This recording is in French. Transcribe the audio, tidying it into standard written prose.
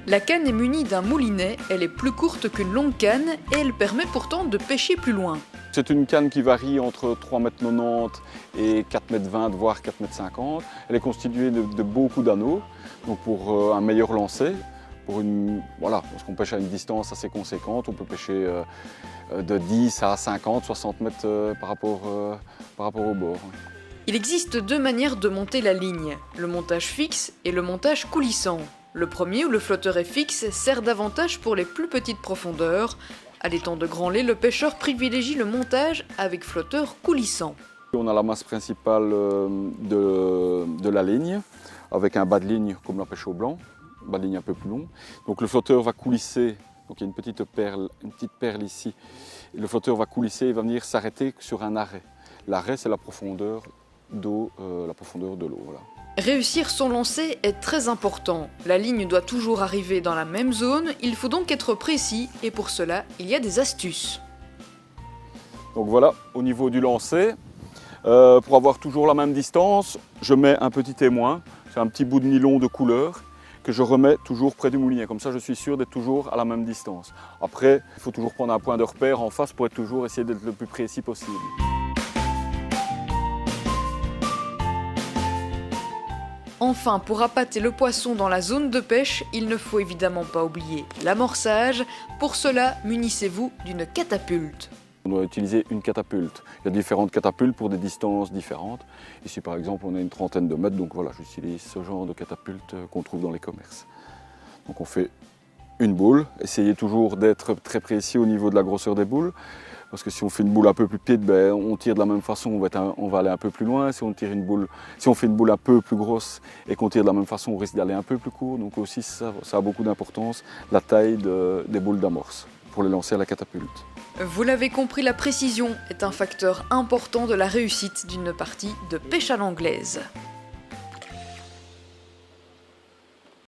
La canne est munie d'un moulinet, elle est plus courte qu'une longue canne et elle permet pourtant de pêcher plus loin. C'est une canne qui varie entre 3,90 m et 4,20 m, voire 4,50 m. Elle est constituée de beaucoup d'anneaux, donc pour un meilleur lancer. Parce qu'on pêche à une distance assez conséquente, on peut pêcher de 10 à 50, 60 mètres par rapport au bord. Il existe deux manières de monter la ligne, le montage fixe et le montage coulissant. Le premier, où le flotteur est fixe, sert davantage pour les plus petites profondeurs. À l'étang de Grand Lay, le pêcheur privilégie le montage avec flotteur coulissant. On a la masse principale de la ligne, avec un bas de ligne comme la pêche au blanc, bas de ligne un peu plus long. Donc le flotteur va coulisser, donc il y a une petite perle ici. Et le flotteur va coulisser et va venir s'arrêter sur un arrêt. L'arrêt, c'est la profondeur d'eau, Voilà. Réussir son lancer est très important. La ligne doit toujours arriver dans la même zone, il faut donc être précis et pour cela, il y a des astuces. Donc voilà, au niveau du lancer, pour avoir toujours la même distance, je mets un petit témoin, c'est un petit bout de nylon de couleur que je remets toujours près du moulinet. Comme ça, je suis sûr d'être toujours à la même distance. Après, il faut toujours prendre un point de repère en face pour essayer d'être le plus précis possible. Enfin, pour appâter le poisson dans la zone de pêche, il ne faut évidemment pas oublier l'amorçage. Pour cela, munissez-vous d'une catapulte. On doit utiliser une catapulte. Il y a différentes catapultes pour des distances différentes. Ici par exemple on a une trentaine de mètres, donc voilà, j'utilise ce genre de catapulte qu'on trouve dans les commerces. Donc on fait une boule, essayez toujours d'être très précis au niveau de la grosseur des boules. Parce que si on fait une boule un peu plus petite, on tire de la même façon, on va aller un peu plus loin. Si on fait une boule un peu plus grosse et qu'on tire de la même façon, on risque d'aller un peu plus court. Donc aussi ça a beaucoup d'importance, la taille des boules d'amorce pour les lancer à la catapulte. Vous l'avez compris, la précision est un facteur important de la réussite d'une partie de pêche à l'anglaise.